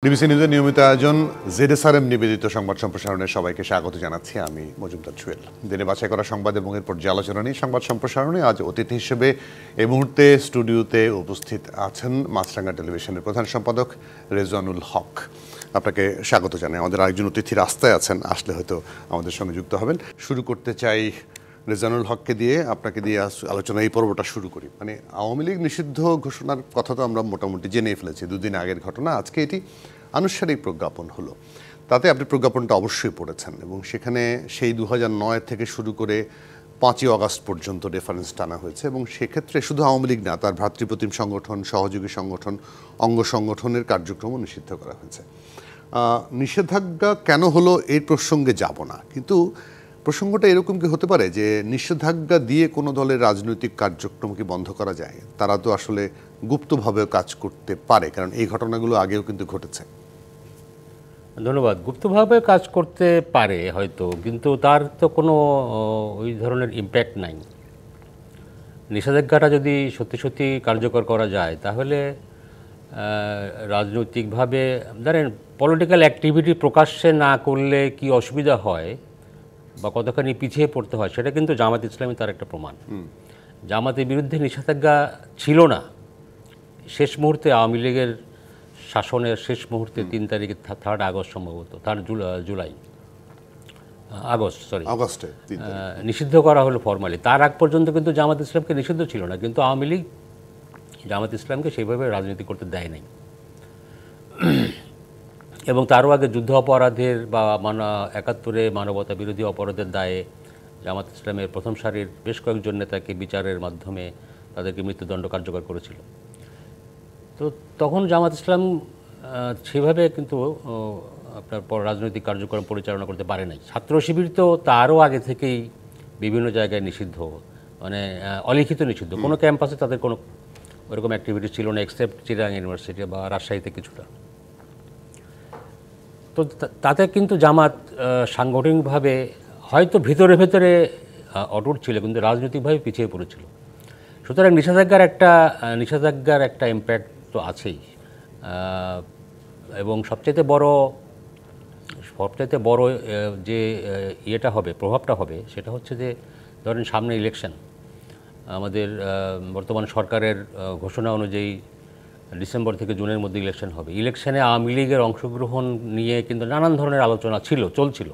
DBC নিউজের নিয়মিত আয়োজন জেডএসআরএম নিবেদিত সংবাদ সম্প্রসারণে সবাইকে স্বাগত জানাচ্ছি। আমি মজুমদার জুয়েল। দিনে বাছাই করা সংবাদ এবং এর পর্যালোচনা নিয়ে সংবাদ সম্প্রসারণে আজ অতিথি হিসেবে এই মুহূর্তে স্টুডিওতে উপস্থিত আছেন মাছরাঙ্গা টেলিভিশনের প্রধান সম্পাদক রেজওয়ানুল হক। আপনাকে স্বাগত জানাই। আমাদের আরেকজন অতিথি রাস্তায় আছেন, আসলে হয়তো আমাদের সঙ্গে যুক্ত হবেন। শুরু করতে চাই রেজওয়ানুল হককে দিয়ে, আপনাকে দিয়ে আলোচনা এই পর্বটা শুরু করি। মানে আওয়ামী লীগ নিষিদ্ধ ঘোষণার কথা তো আমরা মোটামুটি জেনেই ফেলেছি, দুদিন আগের ঘটনা। আজকে এটি আনুষ্ঠানিক প্রজ্ঞাপন হলো। তাতে আপনি প্রজ্ঞাপনটা অবশ্যই পড়েছেন এবং সেখানে সেই 2009 থেকে শুরু করে 5ই আগস্ট পর্যন্ত রেফারেন্স টানা হয়েছে এবং সেক্ষেত্রে শুধু আওয়ামী লীগ না, তার ভ্রাতৃপ্রতিম সংগঠন, সহযোগী সংগঠন, অঙ্গ সংগঠনের কার্যক্রমও নিষিদ্ধ করা হয়েছে। নিষেধাজ্ঞা কেন হলো এই প্রসঙ্গে যাব না, কিন্তু প্রসঙ্গটা এরকম কি হতে পারে যে নিষেধাজ্ঞা দিয়ে কোনো দলের রাজনৈতিক কার্যক্রম কি বন্ধ করা যায়? তারা তো আসলে গুপ্তভাবেও কাজ করতে পারে, কারণ এই ঘটনাগুলো আগেও কিন্তু ঘটেছে। ধন্যবাদ। গুপ্তভাবে কাজ করতে পারে হয়তো, কিন্তু তার তো কোনো ওই ধরনের ইম্প্যাক্ট নাই। নিষেধাজ্ঞাটা যদি সত্যি সত্যি কার্যকর করা যায় তাহলে রাজনৈতিকভাবে ধরেন পলিটিক্যাল অ্যাক্টিভিটি প্রকাশ্যে না করলে কি অসুবিধা হয় বা কতখানি পিছিয়ে পড়তে হয় সেটা কিন্তু জামাত ইসলামী তার একটা প্রমাণ। জামাতের বিরুদ্ধে নিষেধাজ্ঞা ছিল না, শেষ মুহূর্তে আওয়ামী লীগের শাসনের শেষ মুহূর্তে 3 তারিখে 3 আগস্ট সম্ভবত, 3 আগস্টে নিষিদ্ধ করা হলো ফরমালি। তার আগ পর্যন্ত কিন্তু জামাত ইসলামকে নিষিদ্ধ ছিল না, কিন্তু আওয়ামী লীগ জামাত ইসলামকে সেইভাবে রাজনীতি করতে দেয় নাই। এবং তারও আগে যুদ্ধ অপরাধের বা 71-এ মানবতা বিরোধী অপরাধের দায়ে জামাত ইসলামের প্রথম সারির বেশ কয়েকজন নেতাকে বিচারের মাধ্যমে তাদেরকে মৃত্যুদণ্ড কার্যকর করেছিল। তো তখন জামাত ইসলাম সেভাবে কিন্তু আপনার রাজনৈতিক কার্যক্রম পরিচালনা করতে পারে নাই। ছাত্র শিবির তো তারও আগে থেকেই বিভিন্ন জায়গায় নিষিদ্ধ, মানে অলিখিত নিষিদ্ধ। কোনো ক্যাম্পাসে তাদের কোনো ওরকম অ্যাক্টিভিটি ছিল না, এক্সেপ্ট চিরাং ইউনিভার্সিটি বা রাজশাহীতে কিছুটা। তো তাতে কিন্তু জামাত সাংগঠনিকভাবে হয়তো ভেতরে ভেতরে অটুট ছিল, কিন্তু রাজনৈতিকভাবে পিছিয়ে পড়েছিল। সুতরাং নিষেধাজ্ঞার একটা ইম্প্যাক্ট তো আছেই। এবং সবচেয়ে বড় যে ইয়েটা হবে, প্রভাবটা হবে, সেটা হচ্ছে যে ধরেন সামনে ইলেকশন, আমাদের বর্তমান সরকারের ঘোষণা অনুযায়ী ডিসেম্বর থেকে জুনের মধ্যে ইলেকশন হবে। ইলেকশনে আওয়ামী লীগের অংশগ্রহণ নিয়ে কিন্তু নানান ধরনের আলোচনা চলছিল।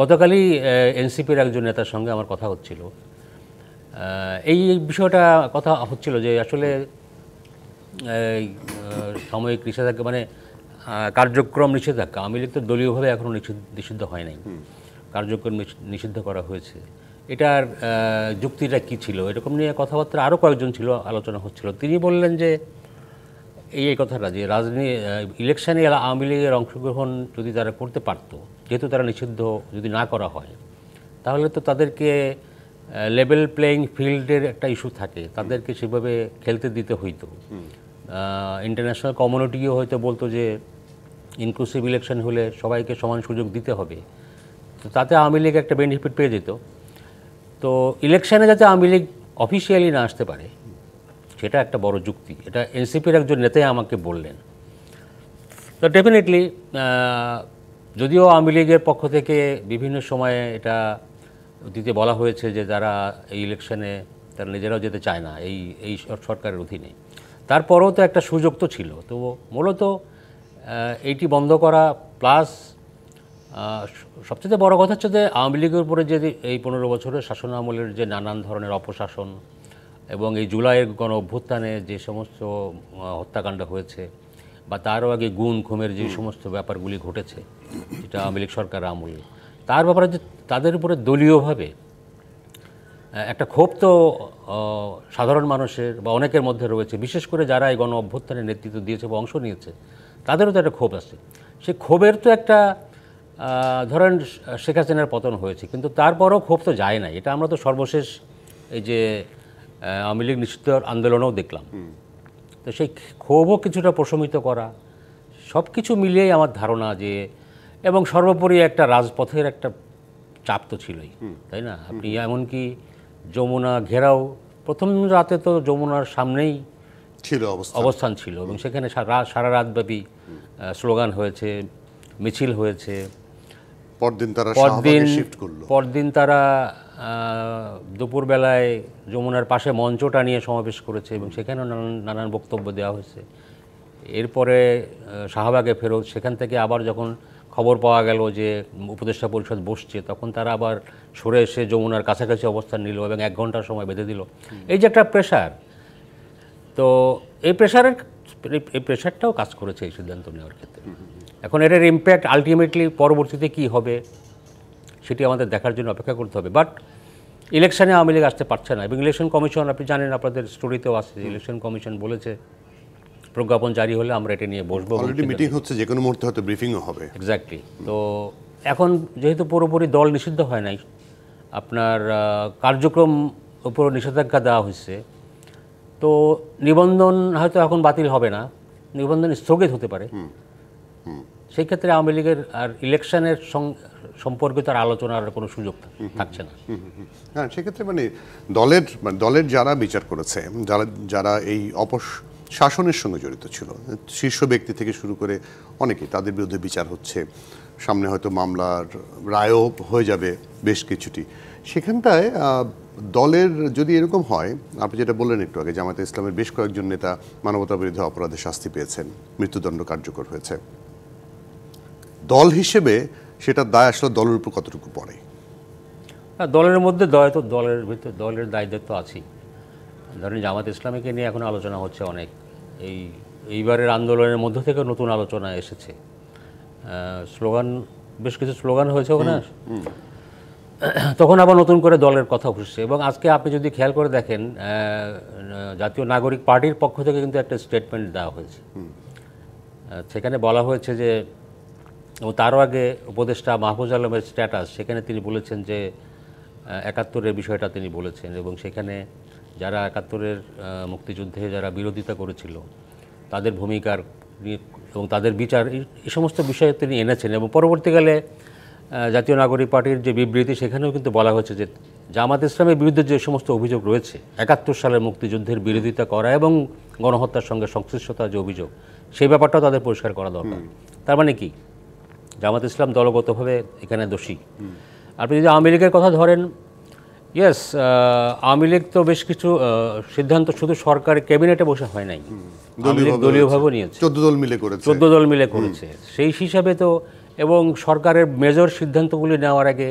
গতকালই এনসিপির একজন নেতার সঙ্গে আমার কথা হচ্ছিল, এই বিষয়টা কথা হচ্ছিল যে আসলে সাময়িক নিষেধাজ্ঞা মানে কার্যক্রম নিষেধাজ্ঞা, আওয়ামী লীগ তো দলীয়ভাবে এখনও নিষিদ্ধ হয় নাই, কার্যক্রম নিষিদ্ধ করা হয়েছে। এটার যুক্তিটা কী ছিল, এরকম নিয়ে কথাবার্তা আরও কয়েকজন ছিল, আলোচনা হচ্ছিল। তিনি বললেন যে এই কথাটা যে ইলেকশনে আওয়ামী লীগের অংশগ্রহণ যদি তারা করতে পারতো, যেহেতু তারা নিষিদ্ধ যদি না করা হয়, তাহলে তো তাদেরকে লেভেল প্লেয়িং ফিল্ডের একটা ইস্যু থাকে, তাদেরকে সেভাবে খেলতে দিতে হইতো। ইন্টারন্যাশনাল কমিউনিটিও হয়তো বলতো যে ইনক্লুসিভ ইলেকশন হলে সবাইকে সমান সুযোগ দিতে হবে, তো তাতে আওয়ামী লীগ একটা বেনিফিট পেয়ে যেত। তো ইলেকশনে যাতে আওয়ামী লীগ অফিসিয়ালি না আসতে পারে, সেটা একটা বড় যুক্তি। এটা এনসিপির একজন নেতাই আমাকে বললেন। তো ডেফিনেটলি যদিও আওয়ামী লীগের পক্ষ থেকে বিভিন্ন সময়ে এটা অতীতে বলা হয়েছে যে তারা এই ইলেকশনে তারা নিজেরাও যেতে চায় না এই সরকারের অধীনে, তারপরেও তো একটা সুযোগ তো ছিল। তো মূলত এইটি বন্ধ করা, প্লাস সবচেয়ে বড় কথা হচ্ছে যে আওয়ামী লীগের উপরে যে এই 15 বছরের শাসন আমলের যে নানান ধরনের অপশাসন এবং এই জুলাইয়ের গণ অভ্যুত্থানে যে সমস্ত হত্যাকাণ্ড হয়েছে বা তারও আগে খুনের যে সমস্ত ব্যাপারগুলি ঘটেছে, যেটা আওয়ামী লীগ সরকার আমলে, তার ব্যাপারে যে তাদের উপরে দলীয়ভাবে একটা ক্ষোভ তো সাধারণ মানুষের বা অনেকের মধ্যে রয়েছে, বিশেষ করে যারা এই গণ অভ্যুত্থানের নেতৃত্ব দিয়েছে বা অংশ নিয়েছে, তাদেরও তো একটা ক্ষোভ আছে। সেই ক্ষোভের তো একটা ধরেন শেখ হাসিনার পতন হয়েছে, কিন্তু তারপরও ক্ষোভ তো যায় না। এটা আমরা তো সর্বশেষ এই যে আওয়ামী লীগ নিষিদ্ধ আন্দোলনেও দেখলাম। তো সেই ক্ষোভও কিছুটা প্রশমিত করা, সব কিছু মিলিয়েই আমার ধারণা যে, এবং সর্বোপরি একটা রাজপথের একটা চাপ তো ছিলই, তাই না? আপনি এমনকি যমুনা ঘেরাও, প্রথম রাতে তো যমুনার সামনেই ছিল অবস্থান ছিল এবং সেখানে সারা রাতব্যাপী স্লোগান হয়েছে, মিছিল হয়েছে। পরদিন তারা শাহবাগে শিফট করলো। পরদিন তারা দুপুরবেলায় যমুনার পাশে মঞ্চটা নিয়ে সমাবেশ করেছে এবং সেখানেও নানান বক্তব্য দেওয়া হয়েছে। এরপরে শাহবাগে ফেরত, সেখান থেকে আবার যখন খবর পাওয়া গেল যে উপদেষ্টা পরিষদ বসছে, তখন তারা আবার সরে এসে যমুনার কাছাকাছি অবস্থান নিল এবং 1 ঘন্টার সময় বেঁধে দিল। এই যে একটা প্রেশার, তো এই প্রেশারটাও কাজ করেছে এই সিদ্ধান্ত নেওয়ার ক্ষেত্রে। এখন এটার ইম্প্যাক্ট আলটিমেটলি পরবর্তীতে কি হবে সেটি আমাদের দেখার জন্য অপেক্ষা করতে হবে। বাট ইলেকশনে আওয়ামী লীগ আসতে পারছে না এবং ইলেকশন কমিশন, আপনি জানেন, আপনাদের স্টোরিতেও আছে, ইলেকশন কমিশন বলেছে প্রজ্ঞাপন জারি হলে আমরা এটা নিয়ে বসবো। অলরেডি মিটিং হচ্ছে, যে কোনো মুহূর্তে হয়তো ব্রিফিংও হবে। এক্স্যাক্টলি। তো এখন যেহেতু পুরোপুরি দল নিষিদ্ধ হয় নাই, আপনার কার্যক্রম উপর নিষেধাজ্ঞা দেওয়া হয়েছে, তো নিবন্ধন হয়তো এখন বাতিল হবে না, নিবন্ধন স্থগিত হতে পারে। সেই ক্ষেত্রে আওয়ামী লীগের আর ইলেকশনের সম্পর্কিত আর আলোচনার কোনো সুযোগ থাকছে না। হ্যাঁ, সেক্ষেত্রে দলের যারা বিচার করেছে, যারা এই শাসনের সঙ্গে জড়িত ছিল, শীর্ষ ব্যক্তি থেকে শুরু করে অনেকেই, তাদের বিরুদ্ধে বিচার হচ্ছে, সামনে হয়তো মামলার রায়ও হয়ে যাবে বেশ কিছুটি। সেখানটায় দলের যদি এরকম হয়, আপনি যেটা বললেন একটু আগে, জামায়াতে ইসলামের বেশ কয়েকজন নেতা মানবতাবিরোধী অপরাধে শাস্তি পেয়েছেন, মৃত্যুদণ্ড কার্যকর হয়েছে, দল হিসেবে সেটার দায় আসলে দলের উপর কতটুকু পড়ে? দলের মধ্যে দলের ভিতরে দলের দায়িত্ব আছেই। ধরেন জামাত ইসলামীকে নিয়ে এখন আলোচনা হচ্ছে অনেক, এইবারের আন্দোলনের মধ্য থেকে নতুন আলোচনা এসেছে, বেশ কিছু স্লোগান হয়েছে ওখানে, তখন আবার নতুন করে দলের কথা উঠছে। এবং আজকে আপনি যদি খেয়াল করে দেখেন, জাতীয় নাগরিক পার্টির পক্ষ থেকে কিন্তু একটা স্টেটমেন্ট দেওয়া হয়েছে, সেখানে বলা হয়েছে যে, এবং তারও আগে উপদেষ্টা মাহফুজ আলমের স্ট্যাটাস, সেখানে তিনি বলেছেন যে ৭১-এর বিষয়টা তিনি বলেছেন, এবং সেখানে যারা ৭১-এর মুক্তিযুদ্ধে যারা বিরোধিতা করেছিল তাদের ভূমিকার এবং তাদের বিচার, এই সমস্ত বিষয়ে তিনি এনেছেন। এবং পরবর্তীকালে জাতীয় নাগরিক পার্টির যে বিবৃতি, সেখানেও কিন্তু বলা হয়েছে যে জামাত ইসলামের বিরুদ্ধে যে সমস্ত অভিযোগ রয়েছে, ৭১ সালের মুক্তিযুদ্ধের বিরোধিতা করা এবং গণহত্যার সঙ্গে সংশ্লিষ্টতার যে অভিযোগ, সেই ব্যাপারটাও তাদের পরিষ্কার করা দরকার। তার মানে কি, জামাত ইসলাম দলগতভাবে এখানে দোষী। আপনি যদি আওয়ামী লীগের কথা ধরেন, ইয়েস, আওয়ামী লীগ তো বেশ কিছু সিদ্ধান্ত শুধু সরকারি ক্যাবিনেটে বসে হয় নাই, দলীয়ভাবে নিয়েছে, 14 দল মিলে করেছে। সেই হিসাবে তো, এবং সরকারের মেজর সিদ্ধান্তগুলি নেওয়ার আগে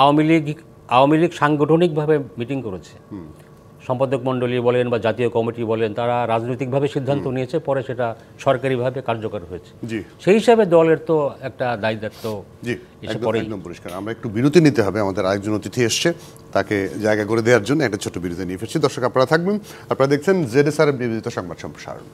আওয়ামী লীগ সাংগঠনিকভাবে মিটিং করেছে, সম্পাদক মণ্ডলী বলেন বা জাতীয় কমিটি বলেন, তারা রাজনৈতিকভাবে সিদ্ধান্ত নিয়েছে, পরে সেটা সরকারিভাবে কার্যকর হয়েছে। সেই হিসাবে দলের তো একটা দায়িত্ব এসে পড়ে। একদম পরিষ্কার। আমরা একটু বিরতি নিতে হবে, আমাদের আরেকজন অতিথি এসছে, তাকে জায়গা করে দেওয়ার জন্য একটা ছোট বিরতি নিয়ে ফেলছি। দর্শক আপনারা থাকবেন, আপনারা দেখছেন জেডএসআরএম নিবেদিত সংবাদ সম্প্রসারণ।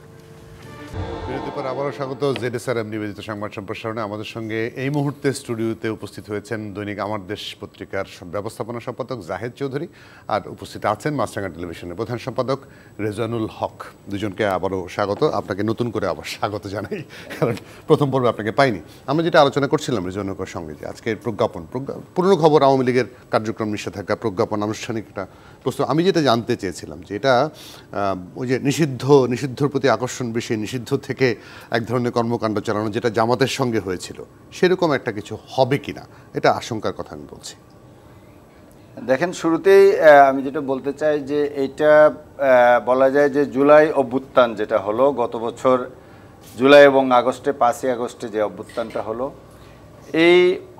বিরতির পর আবারও স্বাগত জেডএসআরএম নিবেদিত সংবাদ সম্প্রসারণে। আমাদের সঙ্গে এই মুহূর্তে স্টুডিওতে উপস্থিত হয়েছেন দৈনিক আমার দেশ পত্রিকার ব্যবস্থাপনা সম্পাদক জাহেদ চৌধুরী, আর উপস্থিত আছেন মাছরাঙা টেলিভিশনের প্রধান সম্পাদক রেজানুল হক। দুজনকে আবারও স্বাগত। আপনাকে নতুন করে আবার স্বাগত জানাই, কারণ প্রথম পর্বে আপনাকে পাইনি। আমরা যেটা আলোচনা করছিলাম রেজানুলের সঙ্গে, যে আজকের পুরনো খবর, আওয়ামী লীগের কার্যক্রম নিষেধাজ্ঞা, প্রজ্ঞাপন, আনুষ্ঠানিক একটা প্রস্তুত। আমি যেটা জানতে চেয়েছিলাম যে এটা ওই যে নিষিদ্ধর প্রতি আকর্ষণ বেশি, নিষিদ্ধ থেকে এক ধরনের কর্মকাণ্ড চালানো, যেটা জামাতের সঙ্গে হয়েছিল, সেরকম একটা কিছু হবে কিনা, এটা আশঙ্কার কথা আমি বলছি। দেখেন, শুরুতেই আমি যেটা বলতে চাই যে এইটা বলা যায় যে জুলাই অভ্যুত্থান যেটা হলো গত বছর জুলাই এবং আগস্টে, 5ই আগস্টে যে অভ্যুত্থানটা হলো, এই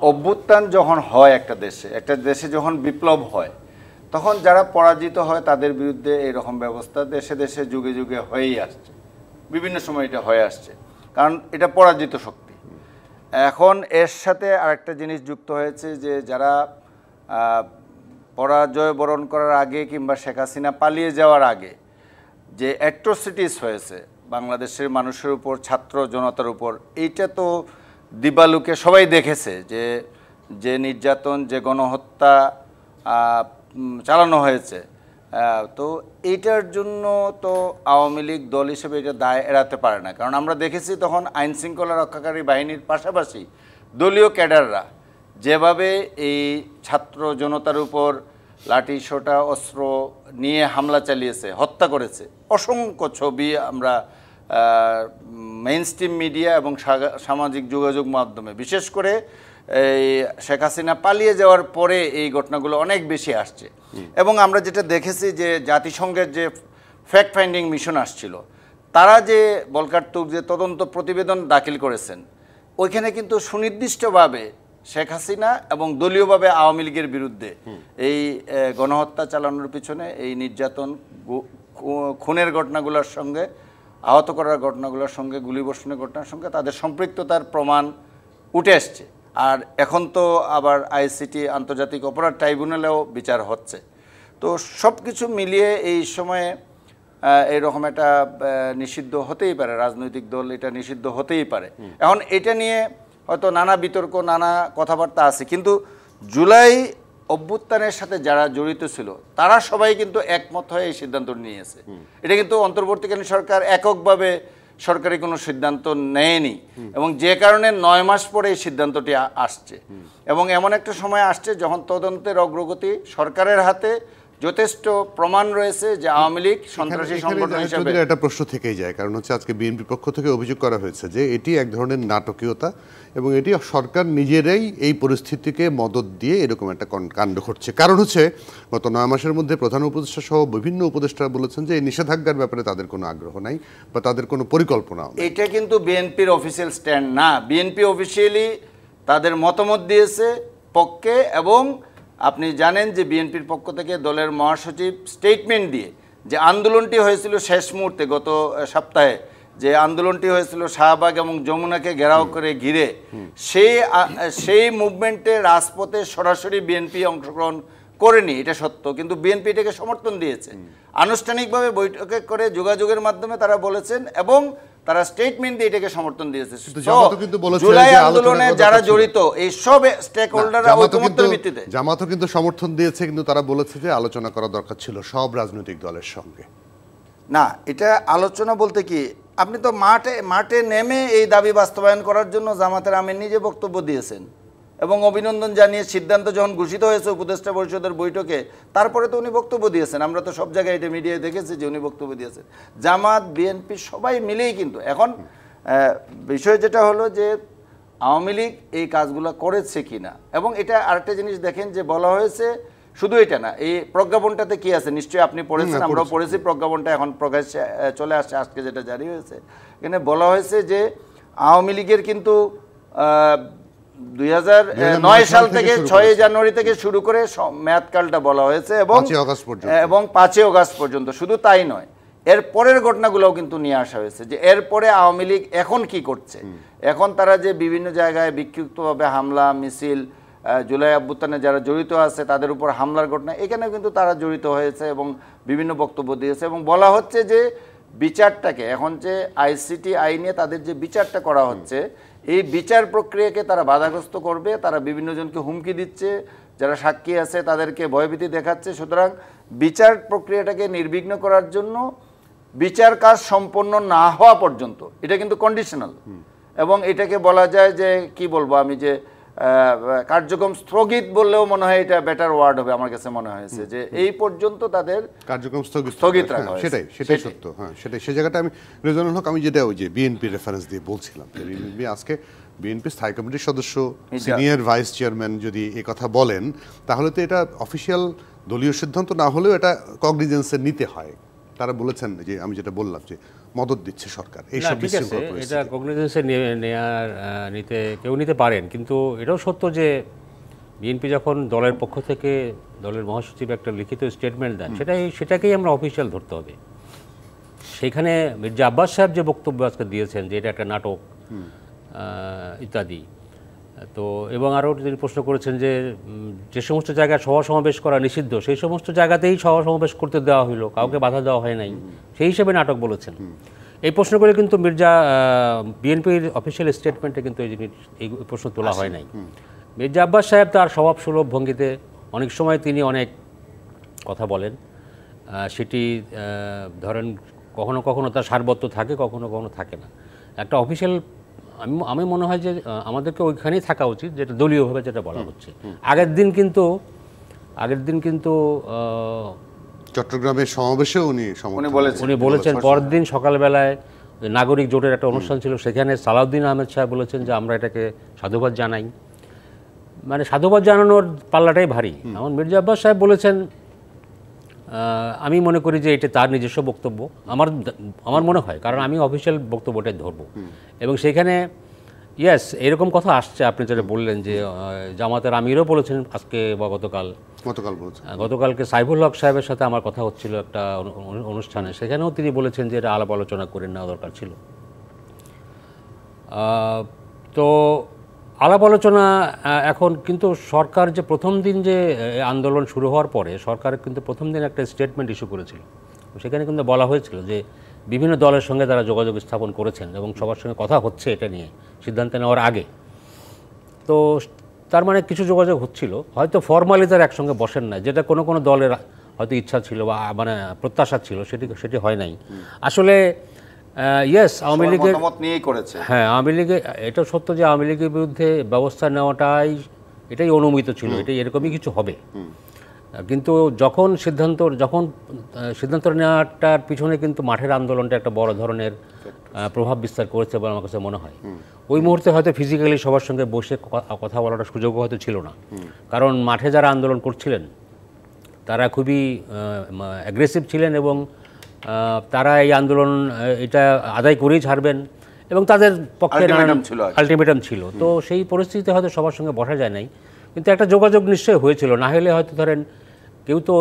অভ্যুত্থান যখন হয় একটা দেশে যখন বিপ্লব হয়, তখন যারা পরাজিত হয় তাদের বিরুদ্ধে এইরকম ব্যবস্থা দেশে দেশে যুগে যুগে হয়েই আসছে, বিভিন্ন সময় এটা হয়ে আসছে, কারণ এটা পরাজিত শক্তি। এখন এর সাথে আরেকটা জিনিস যুক্ত হয়েছে যে যারা পরাজয় বরণ করার আগে কিংবা শেখ হাসিনা পালিয়ে যাওয়ার আগে যে অ্যাট্রোসিটিস হয়েছে বাংলাদেশের মানুষের উপর, ছাত্র জনতার উপর, এইটা তো দিবালুকে সবাই দেখেছে, যে নির্যাতন, যে গণহত্যা চালানো হয়েছে। তো এইটার জন্য তো আওয়ামী লীগ দল হিসেবে এটা দায় এড়াতে পারে না, কারণ আমরা দেখেছি তখন আইন শৃঙ্খলা রক্ষাকারী বাহিনীর পাশাপাশি দলীয় ক্যাডাররা যেভাবে এই ছাত্র জনতার উপর লাঠি সোঁটা অস্ত্র নিয়ে হামলা চালিয়েছে, হত্যা করেছে, অসংখ্য ছবি আমরা মেইনস্ট্রিম মিডিয়া এবং সামাজিক যোগাযোগ মাধ্যমে, বিশেষ করে এই শেখ হাসিনা পালিয়ে যাওয়ার পরে এই ঘটনাগুলো অনেক বেশি আসছে। এবং আমরা যেটা দেখেছি যে জাতিসংঘের যে ফ্যাক্ট ফাইন্ডিং মিশন আসছিল, তারা যে বলকার্তুক যে তদন্ত প্রতিবেদন দাখিল করেছেন, ওইখানে কিন্তু সুনির্দিষ্টভাবে শেখ হাসিনা এবং দলীয়ভাবে আওয়ামী লীগের বিরুদ্ধে এই গণহত্যা চালানোর পিছনে, এই নির্যাতন, খুনের ঘটনাগুলোর সঙ্গে, আহত করার ঘটনাগুলোর সঙ্গে, গুলিবর্ষণের ঘটনার সঙ্গে তাদের সম্পৃক্ততার প্রমাণ উঠে আসছে। আর এখন তো আবার আইসিটি আন্তর্জাতিক অপরাধ ট্রাইব্যুনালেও বিচার হচ্ছে। তো সব কিছু মিলিয়ে এই সময়ে এইরকম একটা নিষিদ্ধ হতেই পারে, রাজনৈতিক দল এটা নিষিদ্ধ হতেই পারে। এখন এটা নিয়ে হয়তো নানা বিতর্ক, নানা কথাবার্তা আছে, কিন্তু জুলাই অভ্যুত্থানের সাথে যারা জড়িত ছিল তারা সবাই কিন্তু একমত হয়ে এই সিদ্ধান্ত নিয়েছে। এটা কিন্তু অন্তর্বর্তীকালীন সরকার এককভাবে সরকারি কোনো সিদ্ধান্ত নেয়নি, এবং যে কারণে 9 মাস পরে এই সিদ্ধান্তটি আসছে। এবং এমন একটা সময় আসছে যখন তদন্তের অগ্রগতি সরকারের হাতে, যথেষ্ট প্রমাণ রয়েছে যে আওয়ামী লীগ সন্ত্রাসী সংগঠন হিসেবে। একটা প্রশ্ন থেকেই যায়, কারণ হচ্ছে আজকে বিএনপির পক্ষ থেকে অভিযোগ করা হয়েছে যে এটি এক ধরনের নাটকীয়তা, এবং এটি সরকার নিজেরাই এই পরিস্থিতিকে মদত দিয়ে এরকম একটা কাণ্ড ঘটছে। কারণ হচ্ছে গত 9 মাসের মধ্যে প্রধান উপদেষ্টা সহ বিভিন্ন উপদেষ্টা বলেছেন যে এই নিষেধাজ্ঞার ব্যাপারে তাদের কোনো আগ্রহ নাই বা তাদের কোনো পরিকল্পনাও নেই। এটা কিন্তু বিএনপির অফিসিয়াল স্ট্যান্ড না। বিএনপি অফিসিয়ালি তাদের মতামত দিয়েছে পক্ষে, এবং আপনি জানেন যে বিএনপির পক্ষ থেকে দলের মহাসচিব স্টেটমেন্ট দিয়ে যে আন্দোলনটি হয়েছিল শেষ মুহূর্তে, গত সপ্তাহে যে আন্দোলনটি হয়েছিল শাহবাগ এবং যমুনাকে ঘেরাও করে ঘিরে, সেই মুভমেন্টে রাজপথে সরাসরি বিএনপি অংশগ্রহণ করেনি, এটা সত্য, কিন্তু বিএনপি এটাকে সমর্থন দিয়েছে। আনুষ্ঠানিকভাবে বৈঠকে করে যোগাযোগের মাধ্যমে তারা বলেছেন, এবং তারা স্টেটমেন্ট দিয়ে এটাকে সমর্থন দিয়েছে। জুলাই আন্দোলনে যারা জড়িত এই সব স্টেক হোল্ডাররা ঐকমত্যের ভিত্তিতে, জামাতও কিন্তু সমর্থন দিয়েছে, কিন্তু তারা বলেছে যে আলোচনা করা দরকার ছিল সব রাজনৈতিক দলের সঙ্গে। না, এটা আলোচনা বলতে কি, আপনি তো মাঠে নেমে এই দাবি বাস্তবায়ন করার জন্য জামাতের আমির নিজে বক্তব্য দিয়েছেন, এবং অভিনন্দন জানিয়ে সিদ্ধান্ত যখন ঘোষিত হয়েছে উপদেষ্টা পরিষদের বৈঠকে, তারপরে তো উনি বক্তব্য দিয়েছেন। আমরা তো সব জায়গায় এটা মিডিয়ায় দেখেছি যে উনি বক্তব্য দিয়েছেন। জামাত, বিএনপি সবাই মিলেই কিন্তু এখন বিষয় যেটা হলো যে আওয়ামী লীগ এই কাজগুলো করেছে কিনা। এবং এটা আরেকটা জিনিস দেখেন যে বলা হয়েছে, শুধু এটা না, এই প্রজ্ঞাপনটাতে কি আছে নিশ্চয়ই আপনি পড়েছেন, আমরাও পড়েছি। প্রজ্ঞাপনটা এখন প্রকাশ্যে চলে আসছে, আজকে যেটা জারি হয়েছে। এখানে বলা হয়েছে যে আওয়ামী লীগের কিন্তু 2009 সাল থেকে 6 জানুয়ারি থেকে শুরু করে মেয়াদকালটা বলা হয়েছে, এবং 5 আগস্ট পর্যন্ত। শুধু তাই নয়, এর পরের ঘটনাগুলোও কিন্তু নিয়ে আসা হয়েছে, যে এরপরে আওয়ামী লীগ এখন কি করছে। এখন তারা যে বিভিন্ন জায়গায় বিক্ষিপ্তভাবে হামলা, মিছিল, জুলাই অভ্যুত্থানে যারা জড়িত আছে তাদের উপর হামলার ঘটনা, এখানেও কিন্তু তারা জড়িত হয়েছে এবং বিভিন্ন বক্তব্য দিয়েছে। এবং বলা হচ্ছে যে বিচারটাকে এখন যে আইসিটি আইনে তাদের যে বিচারটা করা হচ্ছে, এই বিচার প্রক্রিয়াকে তারা বাধাগ্রস্ত করবে। তারা বিভিন্ন জনকে হুমকি দিচ্ছে, যারা সাক্ষী আছে তাদেরকে ভয়ভীতি দেখাচ্ছে। সুতরাং বিচার প্রক্রিয়াটাকে নির্বিঘ্ন করার জন্য বিচার কাজ সম্পন্ন না হওয়া পর্যন্ত, এটা কিন্তু কন্ডিশনাল, এবং এটাকে বলা যায় যে কি বলবো আমি, যে কার্যক্রম স্থগিত বললেও মনে হয় এটা বেটার ওয়ার্ড হবে, আমার কাছে মনে হয়েছে যে এই পর্যন্ত তাদের কার্যক্রম স্থগিত রাখা হয়েছে। সেটাই সত্য। হ্যাঁ, সেই জায়গাটা আমি রেজানুল হক, আমি যেটা ওই যে বিএনপি রেফারেন্স দিয়ে বলছিলাম, যে আজকে বিএনপি স্থায়ী কমিটির সদস্য, সিনিয়র ভাইস চেয়ারম্যান যদি এই কথা বলেন, তাহলে তো এটা অফিসিয়াল দলীয় সিদ্ধান্ত না হলেও এটা কগনিজেন্সে নিতে হয়। তারা বলেছেন যে আমি যেটা বললাম যে মদত দিচ্ছে সরকার, এইসব এটা কগনিজেন্সে নিতে কেউ নিতে পারেন, কিন্তু এটাও সত্য যে বিএনপি যখন দলের পক্ষ থেকে দলের মহাসচিব একটা লিখিত স্টেটমেন্ট দেন, সেটাকেই আমরা অফিসিয়াল ধরতে হবে। সেখানে মির্জা আব্বাস সাহেব যে বক্তব্য আজকে দিয়েছেন যে এটা একটা নাটক ইত্যাদি, তো এবং আরও তিনি প্রশ্ন করেছেন যে সমস্ত জায়গায় সভা সমাবেশ করা নিষিদ্ধ, সেই সমস্ত জায়গাতেই সভা সমাবেশ করতে দেওয়া হলো, কাউকে বাধা দেওয়া হয় নাই, সেই হিসেবে নাটক বলেছেন। এই প্রশ্ন করে কিন্তু বিএনপির অফিসিয়াল স্টেটমেন্টে কিন্তু এই প্রশ্ন তোলা হয় নাই। মির্জা আব্বাস সাহেব তার স্বভাবসুলভ ভঙ্গিতে অনেক সময় তিনি অনেক কথা বলেন, সেটি ধরেন কখনো কখনো তার সারবত্ত থাকে, কখনো কখনো থাকে না। একটা অফিসিয়াল আমি মনে হয় যে আমাদেরকে ওইখানেই থাকা উচিত, যেটা দলীয়ভাবে যেটা বলা হচ্ছে। আগের দিন কিন্তু চট্টগ্রামের সমাবেশে উনি বলেছেন, পরের দিন সকালবেলায় নাগরিক জোটের একটা অনুষ্ঠান ছিল, সেখানে সালাউদ্দিন আহমেদ সাহেব বলেছেন যে আমরা এটাকে সাধুবাদ জানাই। মানে সাধুবাদ জানানোর পাল্লাটাই ভারী। আমার মির্জা আব্বাস সাহেব বলেছেন, আমি মনে করি যে এটা তার নিজস্ব বক্তব্য, আমার মনে হয়, কারণ আমি অফিসিয়াল বক্তব্যটাই ধরবো। এবং সেখানে ইয়েস এরকম কথা আসছে, আপনি যেটা বললেন যে জামাতের আমিরও বলেছেন আজকে বা গতকালকে সাইফুল হক সাহেবের সাথে আমার কথা হচ্ছিল একটা অনুষ্ঠানে, সেখানেও তিনি বলেছেন যে এটা আলাপ আলোচনা করে নেওয়া দরকার ছিল। তো আলাপ আলোচনা এখন কিন্তু সরকার যে প্রথম দিন যে আন্দোলন শুরু হওয়ার পরে সরকার কিন্তু প্রথম দিন একটা স্টেটমেন্ট ইস্যু করেছিল, সেখানে কিন্তু বলা হয়েছিল যে বিভিন্ন দলের সঙ্গে তারা যোগাযোগ স্থাপন করেছেন এবং সবার সঙ্গে কথা হচ্ছে এটা নিয়ে সিদ্ধান্ত নেওয়ার আগে। তো তার মানে কিছু যোগাযোগ হচ্ছিল, হয়তো ফর্মালি তারা একসঙ্গে বসেন না, যেটা কোনো কোনো দলের হয়তো ইচ্ছা ছিল বা মানে প্রত্যাশা ছিল, সেটি হয় নাই আসলে। ইয়েস, আওয়ামী লীগের মতামত নিয়েই করেছে। হ্যাঁ, আওয়ামী লীগের এটা সত্য যে আওয়ামী লীগের বিরুদ্ধে ব্যবস্থা এটাই অনুমিত ছিল, এটাই এরকমই কিছু হবে। কিন্তু যখন সিদ্ধান্ত নেওয়াটার পিছনে কিন্তু মাঠের আন্দোলনটা একটা বড় ধরনের প্রভাব বিস্তার করেছে বলে আমার কাছে মনে হয়। ওই মুহূর্তে হয়তো ফিজিক্যালি সবার সঙ্গে বসে কথা বলার সুযোগও হয়তো ছিল না, কারণ মাঠে যারা আন্দোলন করছিলেন তারা খুবই অ্যাগ্রেসিভ ছিলেন এবং তারা এই আন্দোলন এটা আদায় করেই ছাড়বেন এবং তাদের পক্ষে আলটিমেটাম ছিল। তো সেই পরিস্থিতিতে হয়তো সবার সঙ্গে বসা যায় নাই, কিন্তু একটা যোগাযোগ নিশ্চয়ই হয়েছিল। না হলে হয়তো ধরেন কেউ তো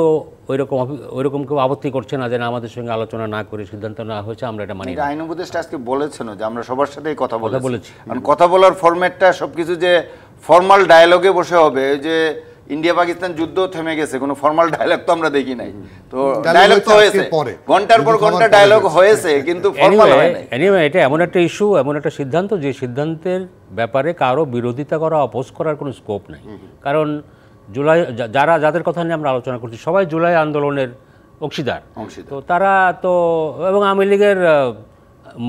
ওইরকম কেউ আপত্তি করছে না যে না, আমাদের সঙ্গে আলোচনা না করে সিদ্ধান্ত নেওয়া হয়েছে, আমরা এটা মানি। আইন উপদেষ্টা আজকে বলেছেন যে আমরা সবার সাথেই কথা বলেছি, কারণ কথা বলার ফরম্যাটটা সবকিছু যে ফর্মাল ডায়ালগে বসে হবে, যে ইন্ডিয়া পাকিস্তান যুদ্ধ থেমে গেছে, কোনো ফর্মাল ডায়ালগ তো আমরা দেখি নাই। তো ডায়ালগ তো হয়েছে, ঘন্টার পর ঘন্টা ডায়ালগ হয়েছে, কিন্তু ফর্মাল হয় নাই। এনিওয়ে এটা এমন একটা ইস্যু, এমন একটা সিদ্ধান্ত যে সিদ্ধান্তের ব্যাপারে কারো বিরোধিতা করা, অপোজ করার কোনো স্কোপ নাই। কারণ যাদের কথা নিয়ে আমরা আলোচনা করছি সবাই জুলাই আন্দোলনের অংশীদার। তো তারা তো, এবং আওয়ামী লীগের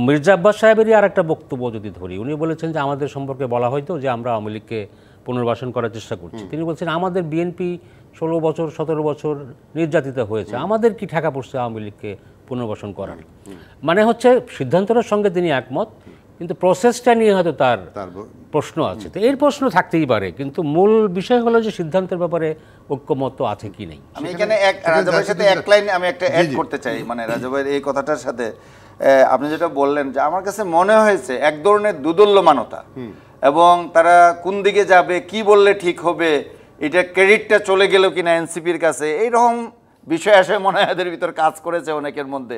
মির্জা আব্বাস সাহেবেরই আর একটা বক্তব্য যদি ধরি, উনি বলেছেন যে আমাদের সম্পর্কে বলা হয়তো যে আমরা আওয়ামী লীগকে পুনর্বাসন করার চেষ্টা করছি। তিনি বলছেন আমাদের বিএনপি 16 বছর 17 বছর নির্যাতিত হয়েছে, আমাদের কি ঠেকা পড়ছে আওয়ামী লীগকে পুনর্বাসন করার। মানে হচ্ছে সিদ্ধান্তটার সঙ্গে তিনি একমত, কিন্তু প্রসেসটা নিয়ে হয়তো তার প্রশ্ন আছে। তো এর প্রশ্ন থাকতেই পারে, কিন্তু মূল বিষয় হলো যে সিদ্ধান্তের ব্যাপারে ঐক্যমত আছে কি নেই। আমি এখানে রাজাবের সাথে এক লাইন আমি একটা অ্যাড করতে চাই, মানে রাজাবের এই কথাটার সাথে আপনি যেটা বললেন যে আমার কাছে মনে হয়েছে এক ধরনের দুদুল্যমানতা, এবং তারা কোন দিকে যাবে, কি বললে ঠিক হবে, এটা ক্রেডিটটা চলে গেল কিনা এনসিপির কাছে, এইরকম বিষয় আসে মনে হয় এদের ভিতর কাজ করেছে অনেকের মধ্যে,